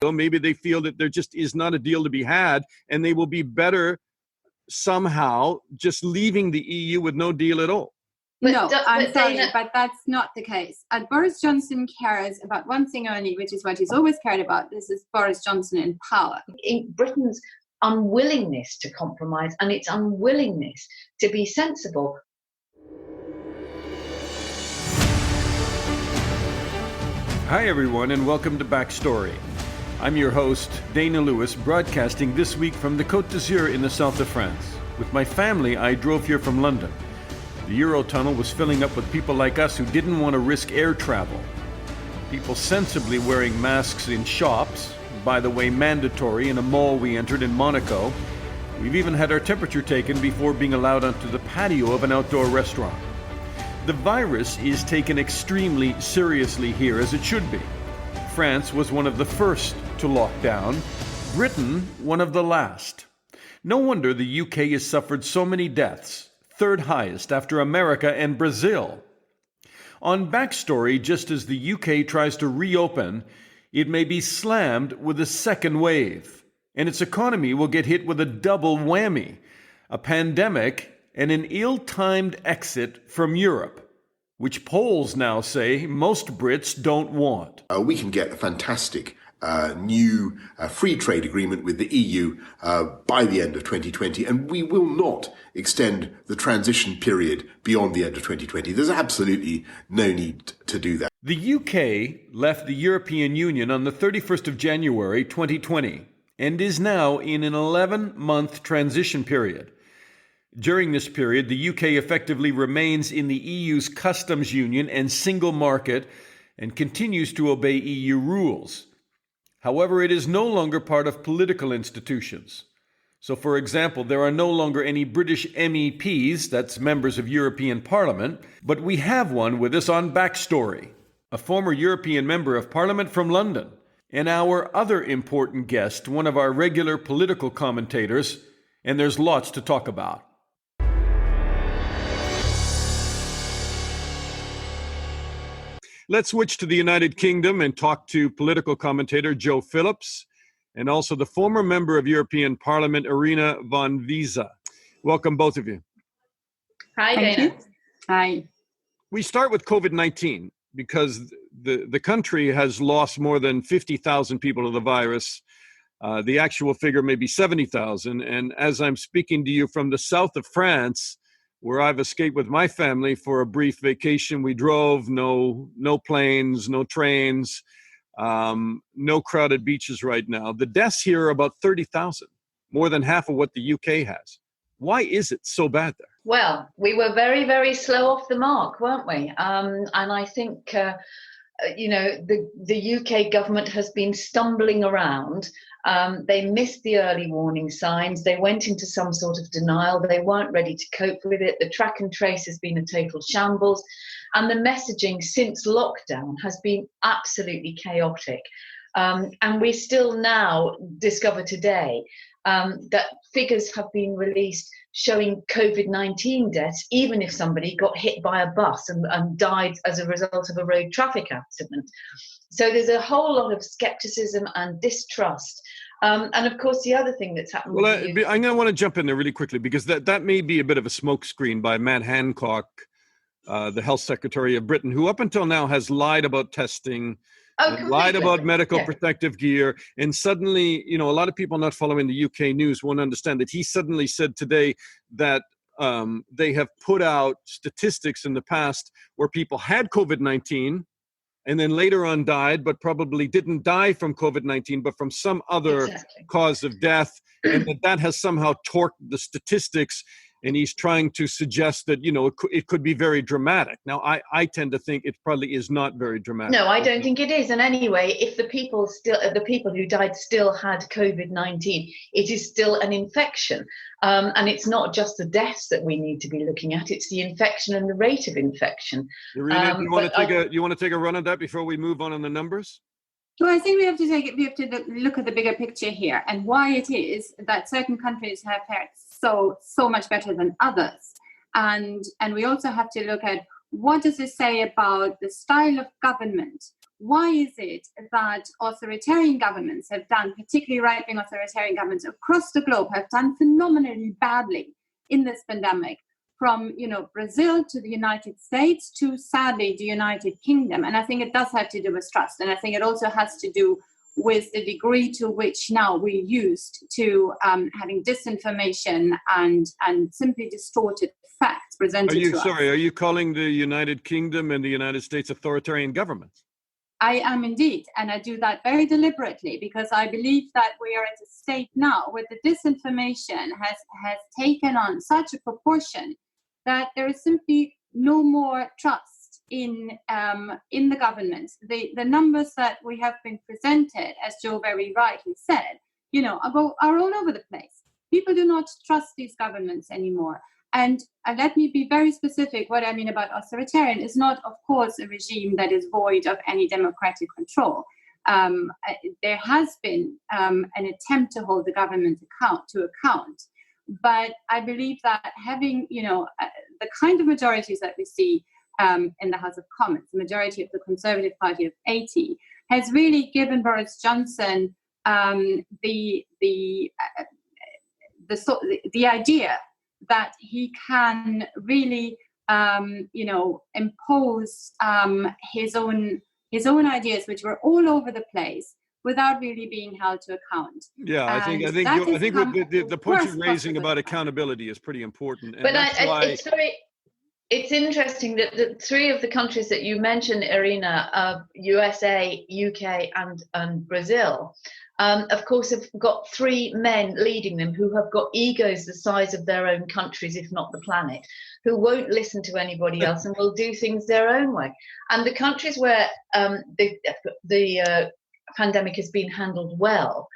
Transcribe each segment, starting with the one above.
Maybe they feel that there just is not a deal to be had, and they will be better somehow just leaving the EU with no deal at all. No, I'm sorry, but that's not the case. And Boris Johnson cares about one thing only, which is what he's always cared about. This is Boris Johnson in power. In Britain's unwillingness to compromise and its unwillingness to be sensible. Hi, everyone, and welcome to Backstory. I'm your host, Dana Lewis, broadcasting this week from the Côte d'Azur in the south of France. With my family, I drove here from London. The Eurotunnel was filling up with people like us who didn't want to risk air travel. People sensibly wearing masks in shops, by the way, mandatory in a mall we entered in Monaco. We've even had our temperature taken before being allowed onto the patio of an outdoor restaurant. The virus is taken extremely seriously here, as it should be. France was one of the first to lock down, Britain one of the last. No wonder the UK has suffered so many deaths, third highest after America and Brazil. On Backstory, just as the UK tries to reopen, it may be slammed with a second wave, and its economy will get hit with a double whammy, a pandemic and an ill-timed exit from Europe, which polls now say most Brits don't want. We can get a fantastic new free trade agreement with the EU by the end of 2020, and we will not extend the transition period beyond the end of 2020. There's absolutely no need to do that. The UK left the European Union on the 31st of January 2020 and is now in an 11-month transition period. During this period, the UK effectively remains in the EU's customs union and single market and continues to obey EU rules. However, it is no longer part of political institutions. So, for example, there are no longer any British MEPs, that's members of European Parliament, but we have one with us on Backstory, a former European Member of Parliament from London, and our other important guest, one of our regular political commentators, and there's lots to talk about. Let's switch to the United Kingdom and talk to political commentator Jo Phillips and also the former member of European Parliament, Irina von Wiese. Welcome, both of you. Hi, Dana. Hi. We start with COVID-19 because the country has lost more than 50,000 people to the virus. The actual figure may be 70,000. And as I'm speaking to you from the south of France, where I've escaped with my family for a brief vacation, we drove, no planes, no trains, no crowded beaches right now. The deaths here are about 30,000, more than half of what the UK has. Why is it so bad there? Well, we were very, very slow off the mark, weren't we? And I think, the UK government has been stumbling around. They missed the early warning signs. They went into some sort of denial. They weren't ready to cope with it. The track and trace has been a total shambles. And the messaging since lockdown has been absolutely chaotic. And we still now discover today that figures have been released showing COVID-19 deaths, even if somebody got hit by a bus and died as a result of a road traffic accident. So there's a whole lot of skepticism and distrust. And of course, the other thing that's happened... Well, I'm going to want to jump in there really quickly because that may be a bit of a smokescreen by Matt Hancock, the Health Secretary of Britain, who up until now has lied about testing, lied about medical protective gear, and suddenly, a lot of people not following the UK news won't understand that he suddenly said today that they have put out statistics in the past where people had COVID-19 and then later on died, but probably didn't die from COVID-19, but from some other cause of death, and that has somehow torqued the statistics. And he's trying to suggest that, it could be very dramatic. Now, I tend to think it probably is not very dramatic. No, I don't think it is. And anyway, if the people who died still had COVID-19, it is still an infection. And it's not just the deaths that we need to be looking at. It's the infection and the rate of infection. Irina, do you want to take a run at that before we move on the numbers? Well, I think we have to look at the bigger picture here and why it is that certain countries have fared so much better than others. And we also have to look at what does it say about the style of government why is it that authoritarian governments have done, particularly right-wing authoritarian governments across the globe, have done phenomenally badly in this pandemic, from Brazil to the United States to, sadly, the United Kingdom? And I think it does have to do with trust, and I think it also has to do with the degree to which now we're used to having disinformation and simply distorted facts presented to us. Are you calling the United Kingdom and the United States authoritarian governments? I am indeed, and I do that very deliberately because I believe that we are at a state now where the disinformation has taken on such a proportion that there is simply no more trust in the government. The numbers that we have been presented, as Jo very rightly said, are all over the place. People do not trust these governments anymore. And let me be very specific. What I mean about authoritarian is not, of course, a regime that is void of any democratic control. There has been an attempt to hold the government to account. But I believe that having, the kind of majorities that we see in the House of Commons, the majority of the Conservative Party of 80, has really given Boris Johnson the idea that he can really, impose his own ideas, which were all over the place, without really being held to account. Yeah, I think the point you're raising about accountability is pretty important. And it's interesting that the three of the countries that you mentioned, Irina, USA, UK, and Brazil, of course, have got three men leading them who have got egos the size of their own countries, if not the planet, who won't listen to anybody else and will do things their own way. And the countries where the pandemic has been handled well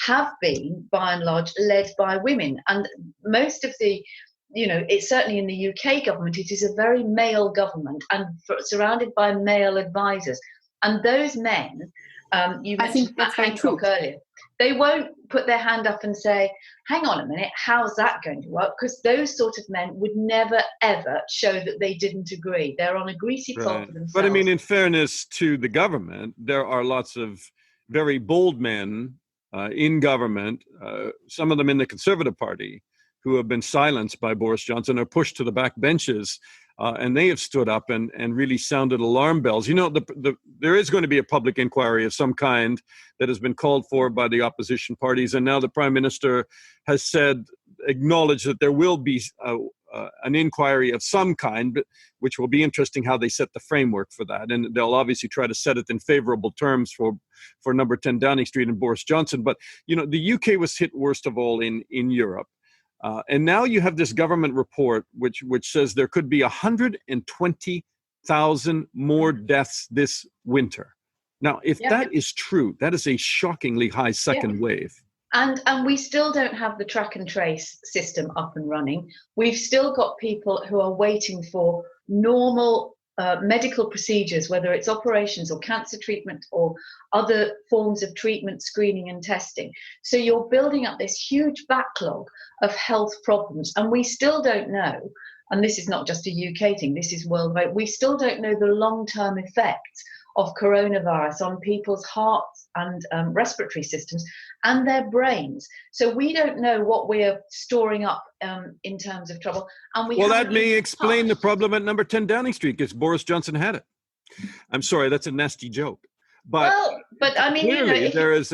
have been, by and large, led by women. And most of the, it's certainly in the UK government, it is a very male government and surrounded by male advisors. And those men, you mentioned Matt Hancock earlier, they won't put their hand up and say, hang on a minute, how's that going to work? Because those sort of men would never, ever show that they didn't agree. They're on a greasy cloth for themselves. But I mean, in fairness to the government, there are lots of very bold men in government, some of them in the Conservative Party, who have been silenced by Boris Johnson or pushed to the back benches. And they have stood up and really sounded alarm bells. There is going to be a public inquiry of some kind that has been called for by the opposition parties. And now the Prime Minister has acknowledged that there will be an inquiry of some kind, which will be interesting how they set the framework for that. And they'll obviously try to set it in favorable terms for number 10 Downing Street and Boris Johnson. But, the UK was hit worst of all in Europe. And now you have this government report which says there could be 120,000 more deaths this winter. Now, if that is true, that is a shockingly high second wave. And we still don't have the track and trace system up and running. We've still got people who are waiting for normal medical procedures, whether it's operations or cancer treatment or other forms of treatment, screening and testing. So you're building up this huge backlog of health problems. And we still don't know, and this is not just a UK thing, this is worldwide, we still don't know the long-term effects of coronavirus on people's hearts and respiratory systems and their brains. So we don't know what we're storing up in terms of trouble. And that may explain the problem at number 10 Downing Street, because Boris Johnson had it. I'm sorry, that's a nasty joke. But I mean, clearly there is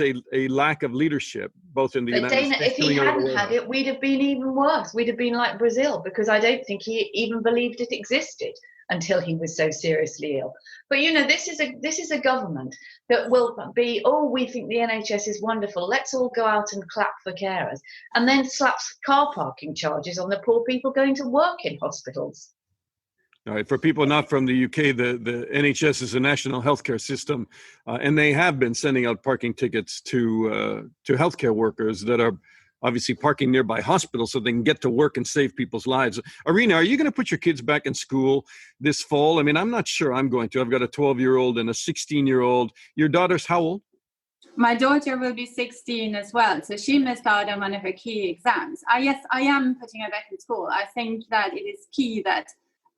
a lack of leadership, both in the United States. If he hadn't had it, we'd have been even worse. We'd have been like Brazil, because I don't think he even believed it existed until he was so seriously ill. But this is a government that will be, we think the NHS is wonderful, let's all go out and clap for carers, and then slaps car parking charges on the poor people going to work in hospitals. All right, for people not from the UK, the NHS is a national healthcare system, and they have been sending out parking tickets to healthcare workers that are obviously parking nearby hospitals so they can get to work and save people's lives. Irina, are you going to put your kids back in school this fall? I mean, I'm not sure I'm going to. I've got a 12-year-old and a 16-year-old. Your daughter's how old? My daughter will be 16 as well, so she missed out on one of her key exams. Yes, I am putting her back in school. I think that it is key that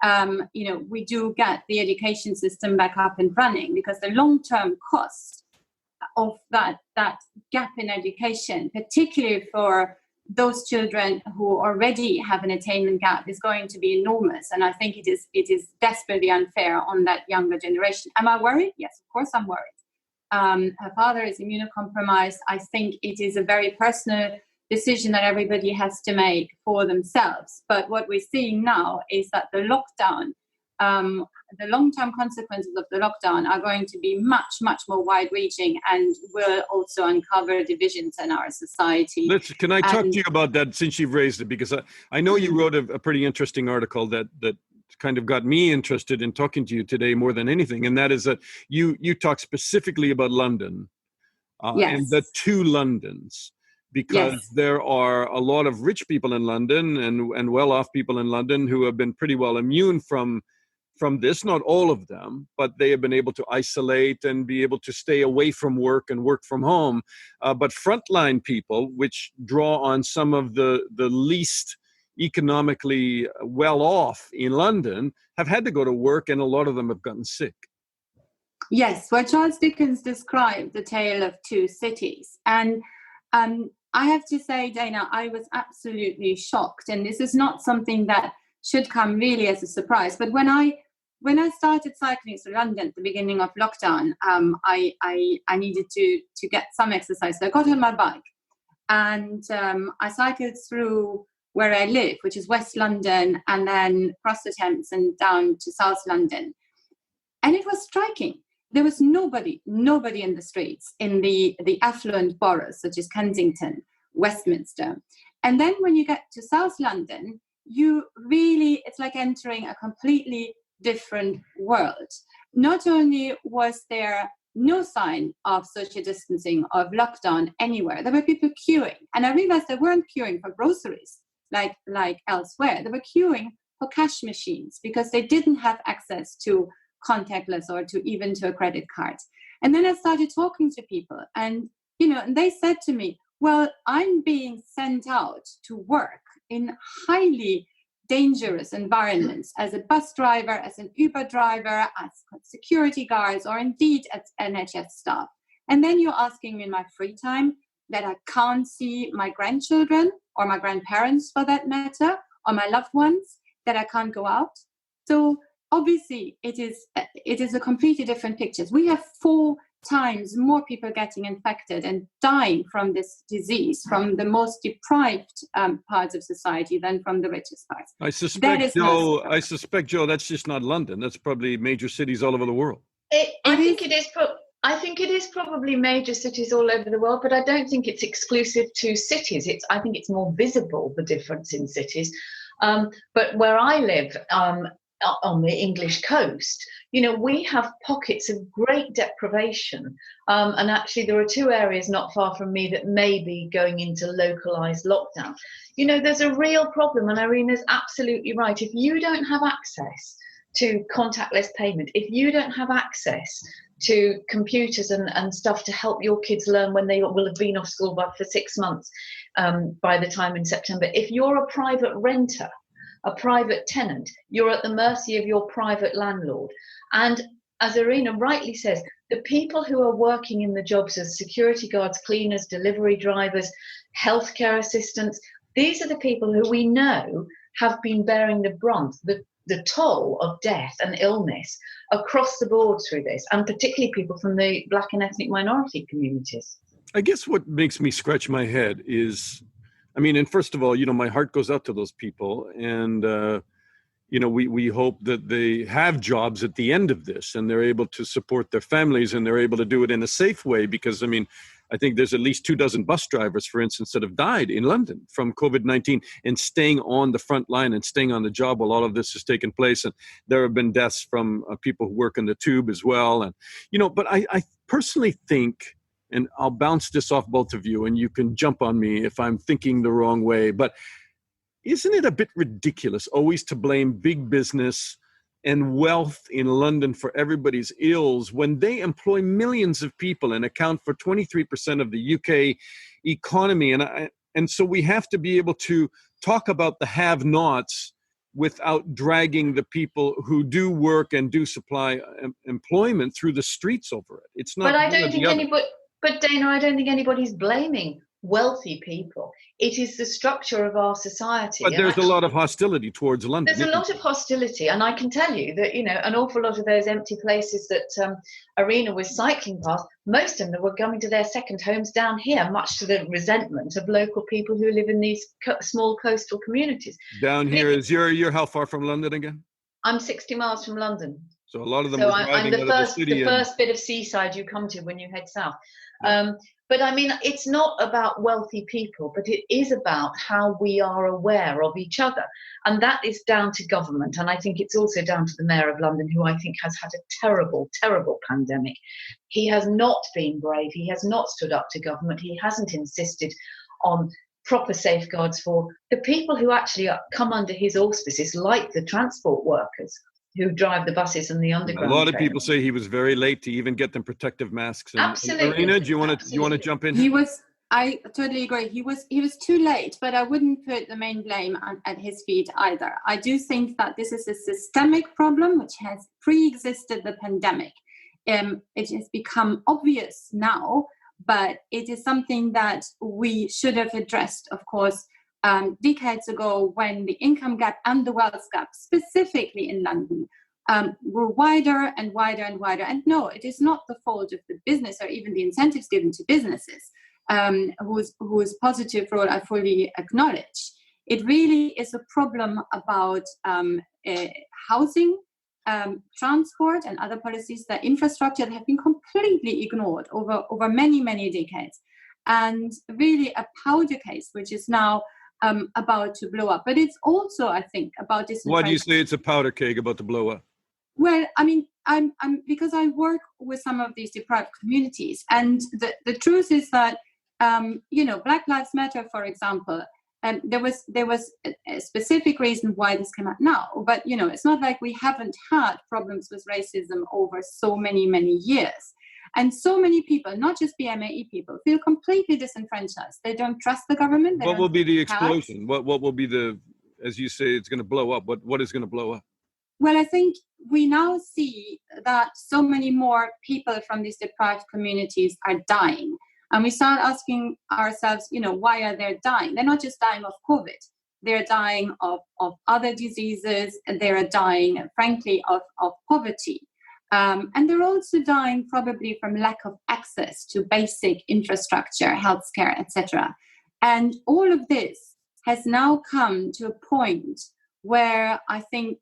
we do get the education system back up and running, because the long-term cost of that gap in education, particularly for those children who already have an attainment gap, is going to be enormous. And I think it is desperately unfair on that younger generation. Am I worried? Yes, of course I'm worried. Her father is immunocompromised. I think it is a very personal decision that everybody has to make for themselves. But what we're seeing now is that the lockdown, the long-term consequences of the lockdown are going to be much, much more wide-reaching, and will also uncover divisions in our society. Can I talk to you about that, since you've raised it? Because I know you wrote a pretty interesting article that kind of got me interested in talking to you today more than anything, and that is that you talk specifically about London and the two Londons. Because there are a lot of rich people in London and well-off people in London who have been pretty well immune from this, not all of them, but they have been able to isolate and be able to stay away from work and work from home. But frontline people, which draw on some of the least economically well-off in London, have had to go to work, and a lot of them have gotten sick. Yes, well, Charles Dickens described the tale of two cities. And I have to say, Dana, I was absolutely shocked. And this is not something that should come really as a surprise. But when I started cycling to London at the beginning of lockdown, I needed to get some exercise. So I got on my bike and I cycled through where I live, which is West London, and then across the Thames and down to South London. And it was striking. There was nobody in the streets in the affluent boroughs, such as Kensington, Westminster. And then when you get to South London, it's like entering a completely different world. Not only was there no sign of social distancing, of lockdown anywhere, there were people queuing. And I realized they weren't queuing for groceries like elsewhere. They were queuing for cash machines because they didn't have access to contactless or even to a credit card. And then I started talking to people, and they said to me, well, I'm being sent out to work in highly dangerous environments as a bus driver, as an Uber driver, as security guards, or indeed as NHS staff. And then you're asking me in my free time that I can't see my grandchildren or my grandparents, for that matter, or my loved ones, that I can't go out. So obviously, it is a completely different picture. We have 4 times more people getting infected and dying from this disease from the most deprived parts of society than from the richest parts. I suspect, Joe, that's just not London. That's probably major cities all over the world. I think it is probably major cities all over the world, but I don't think it's exclusive to cities. I think it's more visible, the difference in cities. But where I live, on the English coast, we have pockets of great deprivation. And actually, there are 2 areas not far from me that may be going into localized lockdown. There's a real problem, and Irina's absolutely right. If you don't have access to contactless payment, if you don't have access to computers and stuff to help your kids learn when they will have been off school for 6 months by the time in September, if you're a private renter, a private tenant, you're at the mercy of your private landlord. And as Irina rightly says, the people who are working in the jobs as security guards, cleaners, delivery drivers, healthcare assistants, these are the people who we know have been bearing the brunt, the toll of death and illness across the board through this, and particularly people from the Black and ethnic minority communities. I guess what makes me scratch my head is, and first of all, my heart goes out to those people, and we hope that they have jobs at the end of this, and they're able to support their families, and they're able to do it in a safe way. Because I think there's at least 24 bus drivers, for instance, that have died in London from COVID-19 and staying on the front line and staying on the job while all of this has taken place. And there have been deaths from people who work in the tube as well. And but I personally think, and I'll bounce this off both of you, and you can jump on me if I'm thinking the wrong way, but isn't it a bit ridiculous always to blame big business and wealth in London for everybody's ills when they employ millions of people and account for 23% of the UK economy? And so we have to be able to talk about the have-nots without dragging the people who do work and do supply employment through the streets over it. It's not. But I don't think anybody. But Dana, I don't think anybody's blaming wealthy people. It is the structure of our society. But there's a lot of hostility towards London. There's a lot of hostility, and I can tell you that, you know, an awful lot of those empty places that Irina was cycling past, most of them were coming to their second homes down here, much to the resentment of local people who live in these small coastal communities. Down here is you're how far from London again? I'm 60 miles from London. So a lot of them So are I'm driving out of the city. the first bit of seaside you come to when you head south. But I mean, it's not about wealthy people, but it is about how we are aware of each other. And that is down to government. And I think it's also down to the Mayor of London, who I think has had a terrible, terrible pandemic. He has not been brave. He has not stood up to government. He hasn't insisted on proper safeguards for the people who actually come under his auspices, like the transport workers who drive the buses and the underground. A lot of trains. people say he was very late to even get them protective masks. And, Absolutely. Irina, do you want to jump in? I totally agree. He was too late, but I wouldn't put the main blame at his feet either. I do think that this is a systemic problem which has pre-existed the pandemic. It has become obvious now, but it is something that we should have addressed, of course, decades ago, when the income gap and the wealth gap, specifically in London, were wider and wider and wider. And no, it is not the fault of the business or even the incentives given to businesses, whose positive role I fully acknowledge. It really is a problem about housing, transport, and other policies, that infrastructure that have been completely ignored over many, many decades. And really a powder case, which is now about to blow up. But it's also, I think, about this. Why do you say it's a powder keg about to blow up? Well, I mean, I'm because I work with some of these deprived communities, and the truth is that Black Lives Matter, for example, there was a specific reason why this came out now. But it's not like we haven't had problems with racism over so many years. And so many people, not just BMAE people, feel completely disenfranchised. They don't trust the government. What will be the explosion? What will be the, as you say, it's going to blow up? What is going to blow up? Well, I think we now see that so many more people from these deprived communities are dying. And we start asking ourselves, why are they dying? They're not just dying of COVID. They're dying of other diseases. They're dying, frankly, of poverty. And they're also dying probably from lack of access to basic infrastructure, healthcare, etc. And all of this has now come to a point where I think,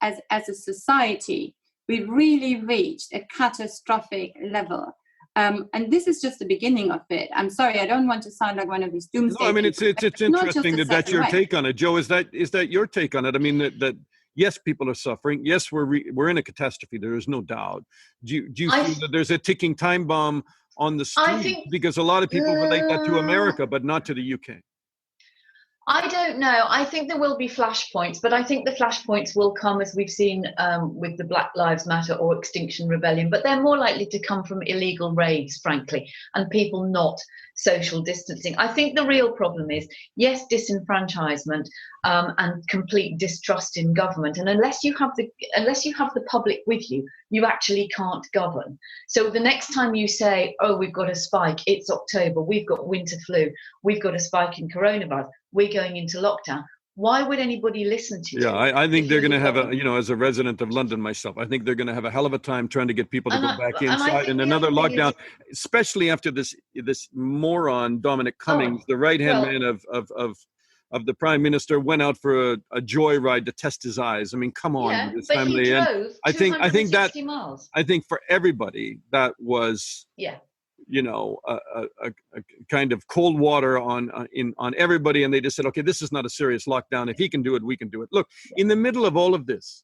as a society, we've really reached a catastrophic level. And this is just the beginning of it. I'm sorry, I don't want to sound like one of these doomsday. No, I mean, it's interesting that that's your take on it. Jo, is that your take on it? I mean, that yes, people are suffering. Yes, we're in a catastrophe. There is no doubt. Do you feel that there's a ticking time bomb on the street? Because a lot of people relate that to America, but not to the UK. I don't know. I think there will be flashpoints, but I think the flashpoints will come, as we've seen with the Black Lives Matter or Extinction Rebellion, but they're more likely to come from illegal raids, frankly, and people not social distancing. I think the real problem is, yes, disenfranchisement and complete distrust in government. And unless you have the public with you, you actually can't govern. So the next time you say, oh, we've got a spike, it's October, we've got winter flu, we've got a spike in coronavirus, we're going into lockdown. Why would anybody listen to you? Yeah, I think they're going to have as a resident of London myself, I think they're going to have a hell of a time trying to get people to go back inside and another lockdown, especially after this moron, Dominic Cummings, the right-hand man of the Prime Minister, went out for a joyride to test his eyes. I mean, come on, with his family. And I think that miles. I think for everybody that was a kind of cold water on everybody, and they just said, okay, this is not a serious lockdown. If he can do it, we can do it. Look, in the middle of all of this,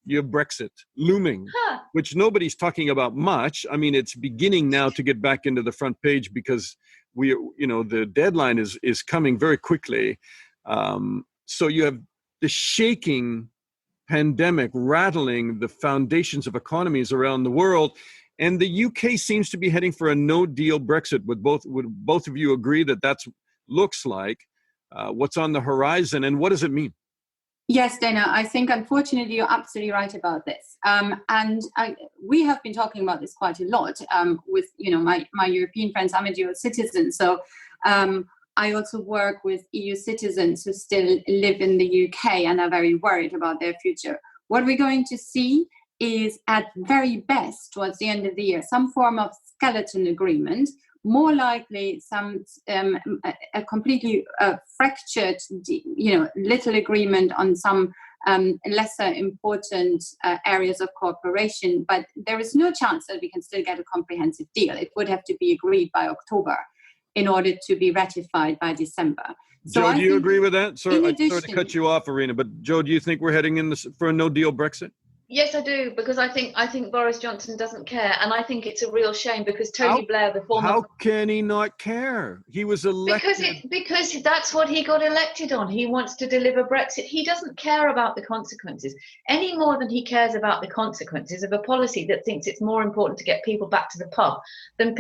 you have Brexit looming, which nobody's talking about much. I mean, it's beginning now to get back into the front page because the deadline is coming very quickly. So you have the shaking pandemic rattling the foundations of economies around the world. And the UK seems to be heading for a no-deal Brexit. Would both of you agree that looks like what's on the horizon, and what does it mean? Yes, Dana, I think unfortunately you're absolutely right about this. We have been talking about this quite a lot with, my European friends. I'm a dual citizen, so I also work with EU citizens who still live in the UK and are very worried about their future. What we're going to see is, at very best, towards the end of the year, some form of skeleton agreement, more likely some a completely fractured, little agreement on some lesser important areas of cooperation. But there is no chance that we can still get a comprehensive deal. It would have to be agreed by October in order to be ratified by December. So Joe, do you agree with that? Sorry to cut you off, Irina, but Joe, do you think we're heading in for a no-deal Brexit? Yes, I do, because I think Boris Johnson doesn't care, and I think it's a real shame because Tony Blair, the former... How can he not care? He was elected... Because that's what he got elected on. He wants to deliver Brexit. He doesn't care about the consequences any more than he cares about the consequences of a policy that thinks it's more important to get people back to the pub than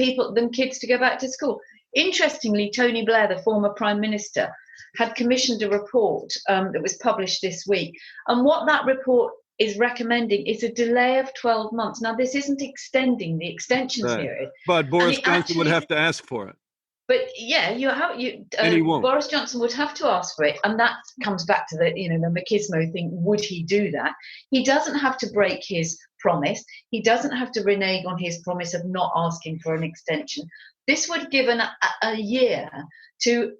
kids to go back to school. Interestingly, Tony Blair, the former Prime Minister, had commissioned a report that was published this week, and what that report is recommending is a delay of 12 months. Now, this isn't extending the extension period. But Boris Johnson would have to ask for it. But yeah, Boris Johnson would have to ask for it, and that comes back to the machismo thing. Would he do that? He doesn't have to break his promise. He doesn't have to renege on his promise of not asking for an extension. This would give a year to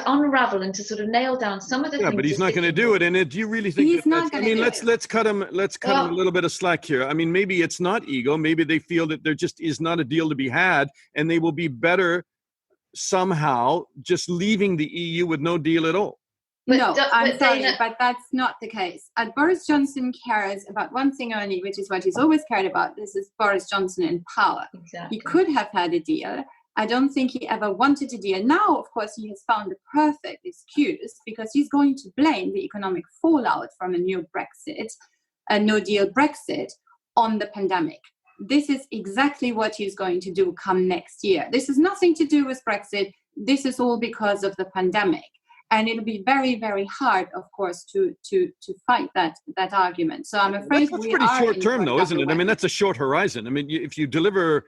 unravel and to sort of nail down some of the things. Yeah, but he's not going to do it. And do you really think he's not going to do it? Let's cut him a little bit of slack here. I mean, maybe it's not ego. Maybe they feel that there just is not a deal to be had, and they will be better somehow just leaving the EU with no deal at all. I'm sorry, but that's not the case. Boris Johnson cares about one thing only, which is what he's always cared about. This is Boris Johnson in power. Exactly. He could have had a deal. I don't think he ever wanted a deal. Now, of course, he has found the perfect excuse because he's going to blame the economic fallout from a no-deal Brexit, on the pandemic. This is exactly what he's going to do come next year. This has nothing to do with Brexit. This is all because of the pandemic. And it'll be very, very hard, of course, to fight that argument. So I'm afraid that's pretty short term, though, isn't it? I mean, that's a short horizon. I mean, if you deliver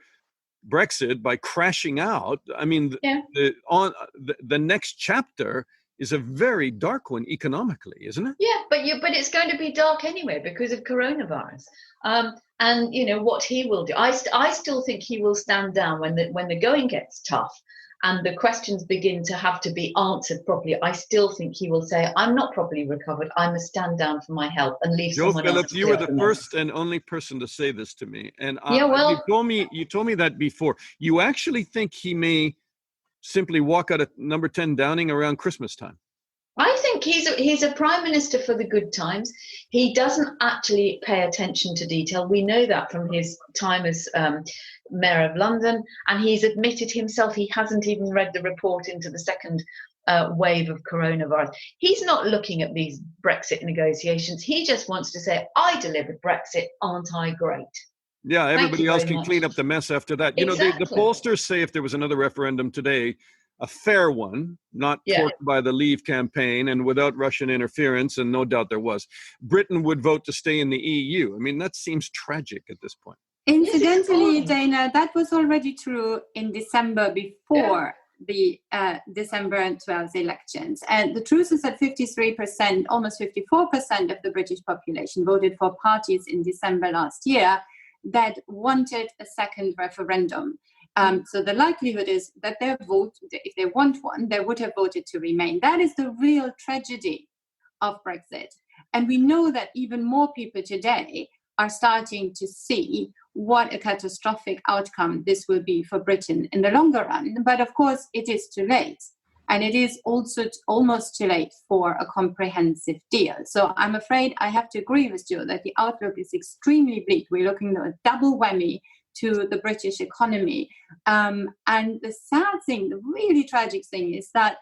Brexit by crashing out, I mean, the next chapter is a very dark one economically, isn't it? Yeah, but it's going to be dark anyway because of coronavirus. And what he will do, I still think he will stand down when the going gets tough and the questions begin to have to be answered properly. I still think he will say, I'm not properly recovered. I must stand down for my health and leave someone else. Jo Phillips, you were the first and only person to say this to me. And you told me that before. You actually think he may simply walk out of number 10 Downing around Christmas time? I think he's a prime minister for the good times. He doesn't actually pay attention to detail. We know that from his time as mayor of London, and he's admitted himself he hasn't even read the report into the second wave of coronavirus. He's not looking at these Brexit negotiations. He just wants to say, I delivered Brexit, aren't I great? Yeah, everybody else can clean up the mess after that. Exactly. The pollsters say if there was another referendum today, a fair one, not forced by the Leave campaign and without Russian interference, and no doubt there was, Britain would vote to stay in the EU. I mean, that seems tragic at this point. Incidentally, Dana, that was already true in December before the December 12th elections. And the truth is that 53%, almost 54% of the British population voted for parties in December last year that wanted a second referendum. So the likelihood is that their vote, if they want one, they would have voted to remain. That is the real tragedy of Brexit. And we know that even more people today are starting to see what a catastrophic outcome this will be for Britain in the longer run. But of course, it is too late. And it is also almost too late for a comprehensive deal. So I'm afraid I have to agree with you that the outlook is extremely bleak. We're looking at a double whammy to the British economy. And the sad thing, the really tragic thing, is that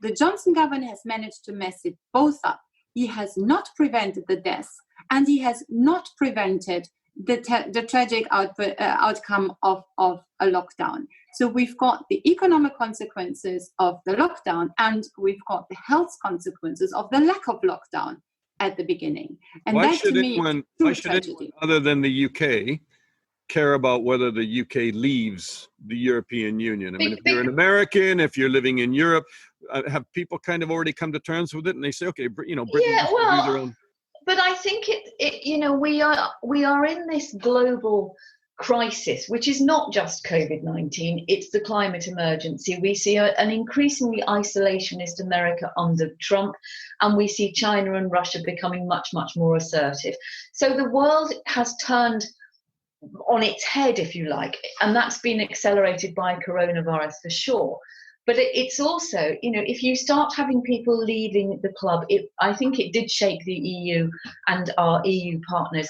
the Johnson government has managed to mess it both up. He has not prevented the deaths, and he has not prevented the tragic outcome of a lockdown. So we've got the economic consequences of the lockdown, and we've got the health consequences of the lack of lockdown at the beginning. And Why that, should to me, anyone, is true why should tragedy. anyone other than the UK care about whether the UK leaves the European Union? I mean, if you're an American, if you're living in Europe, have people kind of already come to terms with it, and they say, okay, Britain needs to do their own. But I think we are in this global crisis, which is not just COVID-19, it's the climate emergency. We see an increasingly isolationist America under Trump, and we see China and Russia becoming much, much more assertive. So the world has turned on its head, if you like, and that's been accelerated by coronavirus for sure. But it's also, if you start having people leaving the club, I think it did shake the EU and our EU partners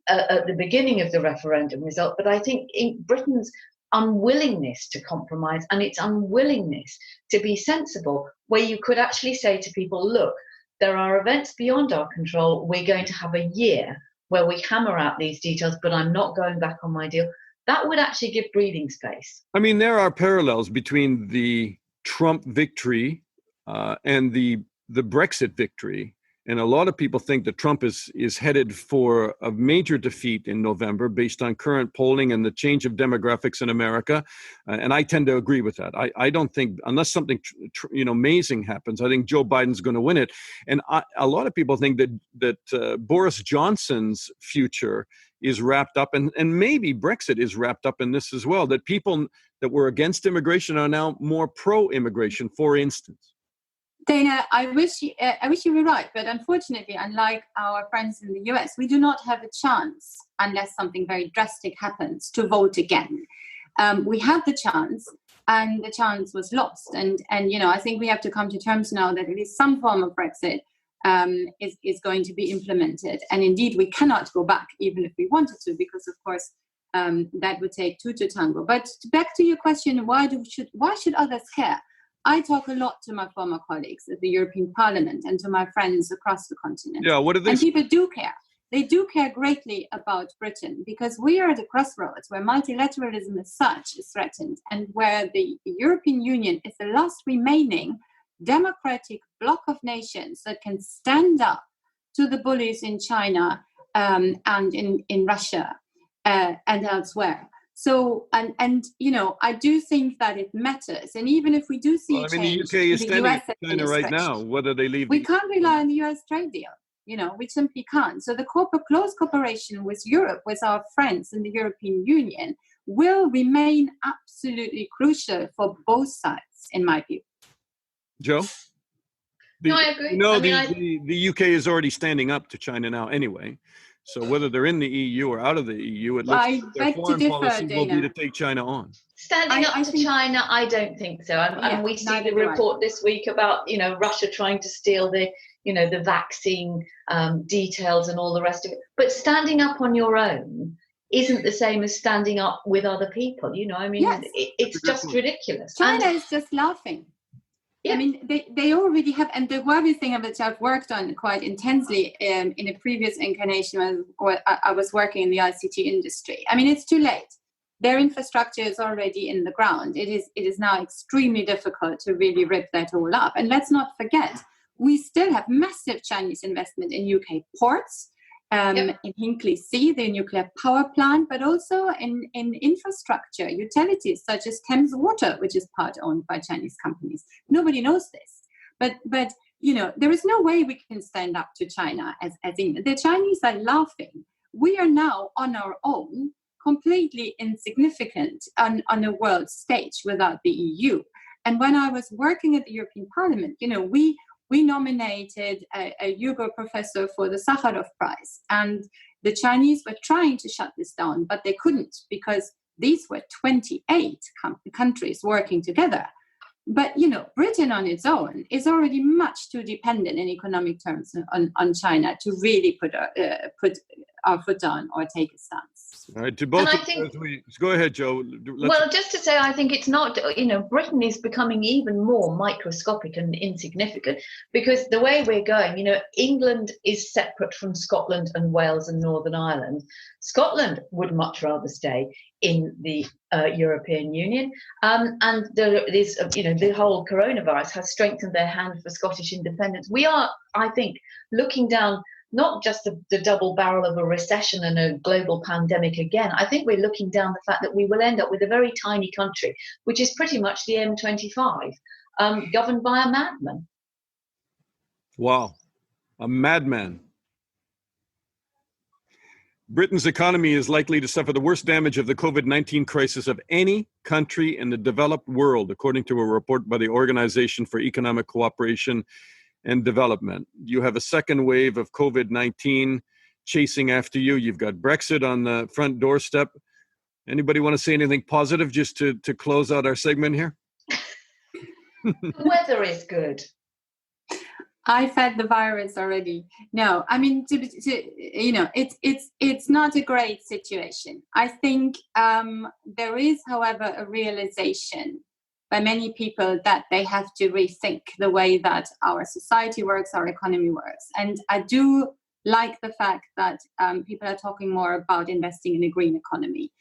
at the beginning of the referendum result. But I think Britain's unwillingness to compromise and its unwillingness to be sensible, where you could actually say to people, look, there are events beyond our control. We're going to have a year where we hammer out these details, but I'm not going back on my deal. That would actually give breathing space. I mean, there are parallels between the Trump victory and the Brexit victory. And a lot of people think that Trump is headed for a major defeat in November based on current polling and the change of demographics in America. And I tend to agree with that. I don't think, unless something amazing happens, I think Joe Biden's going to win it. And a lot of people think that Boris Johnson's future is wrapped up, and maybe Brexit is wrapped up in this as well, that people that were against immigration are now more pro-immigration, for instance. Dana, I wish you were right, but unfortunately, unlike our friends in the US, we do not have a chance, unless something very drastic happens, to vote again. We had the chance, and the chance was lost. And I think we have to come to terms now that at least some form of Brexit is going to be implemented. And indeed, we cannot go back, even if we wanted to, because of course that would take two to tango. But back to your question, why should others care? I talk a lot to my former colleagues at the European Parliament and to my friends across the continent. Yeah, what are they? And people do care. They do care greatly about Britain, because we are at a crossroads where multilateralism as such is threatened, and where the European Union is the last remaining democratic bloc of nations that can stand up to the bullies in China and in Russia and elsewhere. So, I do think that it matters. And even if we do see change, the UK is standing with China right now, whether they leave. We can't rely on the US trade deal. We simply can't. So the close cooperation with Europe, with our friends in the European Union, will remain absolutely crucial for both sides, in my view. Joe? No, I agree. The UK is already standing up to China now anyway. So whether they're in the EU or out of the EU, it looks like their foreign policy will be to take China on. Standing up to China, I don't think so. And we see the report this week about, Russia trying to steal the vaccine details and all the rest of it. But standing up on your own isn't the same as standing up with other people. Yes. It's just ridiculous. China is just laughing. Yeah. I mean, they already have, and the worthy thing of which I've worked on quite intensely in a previous incarnation where I was working in the ICT industry. I mean, it's too late. Their infrastructure is already in the ground. It is now extremely difficult to really rip that all up. And let's not forget, we still have massive Chinese investment in UK ports, in Hinkley C, the nuclear power plant, but also in infrastructure, utilities such as Thames Water, which is part owned by Chinese companies. Nobody knows this. But there is no way we can stand up to China as England. The Chinese are laughing. We are now on our own, completely insignificant on a world stage without the EU. And when I was working at the European Parliament, we nominated a Uyghur professor for the Sakharov Prize. And the Chinese were trying to shut this down, but they couldn't, because these were 28 countries working together. But, Britain on its own is already much too dependent in economic terms on China to really put our foot down or take a stance. All right, to both. And I of think, go ahead, Joe. well, just to say, I think it's not, Britain is becoming even more microscopic and insignificant because the way we're going, England is separate from Scotland and Wales and Northern Ireland. Scotland would much rather stay in the European Union. And there is, the whole coronavirus has strengthened their hand for Scottish independence. We are, I think, looking down not just the double barrel of a recession and a global pandemic again. I think we're looking down the fact that we will end up with a very tiny country, which is pretty much the M25, governed by a madman. Wow, a madman. Britain's economy is likely to suffer the worst damage of the COVID-19 crisis of any country in the developed world, according to a report by the Organization for Economic Cooperation and Development. You have a second wave of COVID-19 chasing after you. You've got Brexit on the front doorstep. Anybody want to say anything positive just to close out our segment here? The weather is good. I've had the virus already. No, I mean, it's not a great situation. I think there is, however, a realization by many people that they have to rethink the way that our society works, our economy works. And I do like the fact that people are talking more about investing in a green economy.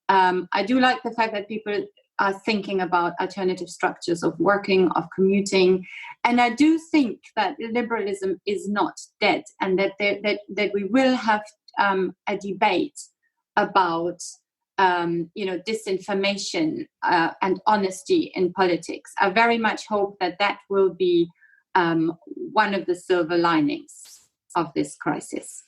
I do like the fact that people are thinking about alternative structures of working, of commuting. And I do think that liberalism is not dead and that we will have a debate about disinformation and honesty in politics. I very much hope that will be one of the silver linings of this crisis.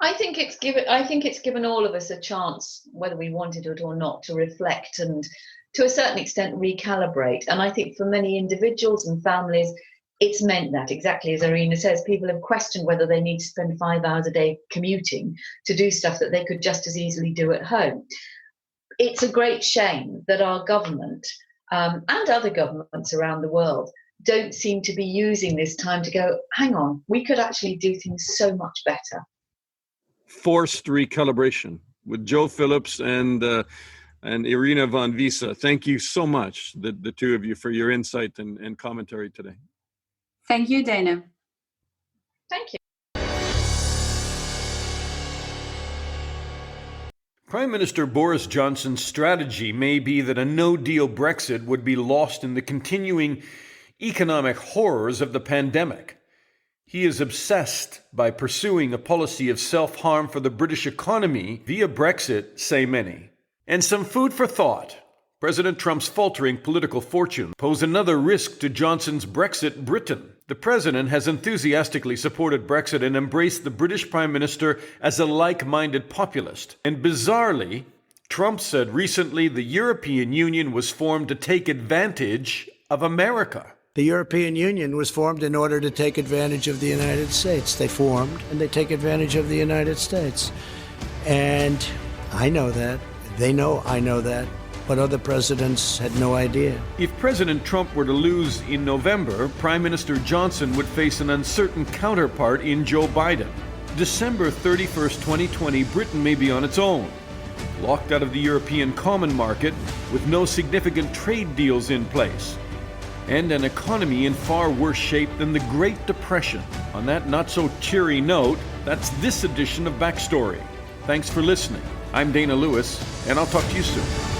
I think it's given all of us a chance, whether we wanted it or not, to reflect and to a certain extent recalibrate. And I think for many individuals and families, it's meant that, exactly as Irina says, people have questioned whether they need to spend 5 hours a day commuting to do stuff that they could just as easily do at home. It's a great shame that our government and other governments around the world don't seem to be using this time to go, hang on, we could actually do things so much better. Forced recalibration with Jo Phillips and Irina von Wiese. Thank you so much, the two of you, for your insight and commentary today. Thank you, Dana. Thank you. Prime Minister Boris Johnson's strategy may be that a no-deal Brexit would be lost in the continuing economic horrors of the pandemic. He is obsessed by pursuing a policy of self-harm for the British economy via Brexit, say many. And some food for thought. President Trump's faltering political fortune pose another risk to Johnson's Brexit Britain. The president has enthusiastically supported Brexit and embraced the British Prime Minister as a like-minded populist. And bizarrely, Trump said recently the European Union was formed to take advantage of America. The European Union was formed in order to take advantage of the United States. They formed and they take advantage of the United States. And I know that. They know I know that. But other presidents had no idea. If President Trump were to lose in November, Prime Minister Johnson would face an uncertain counterpart in Joe Biden. December 31st, 2020, Britain may be on its own, locked out of the European common market with no significant trade deals in place, and an economy in far worse shape than the Great Depression. On that not-so-cheery note, that's this edition of Backstory. Thanks for listening. I'm Dana Lewis, and I'll talk to you soon.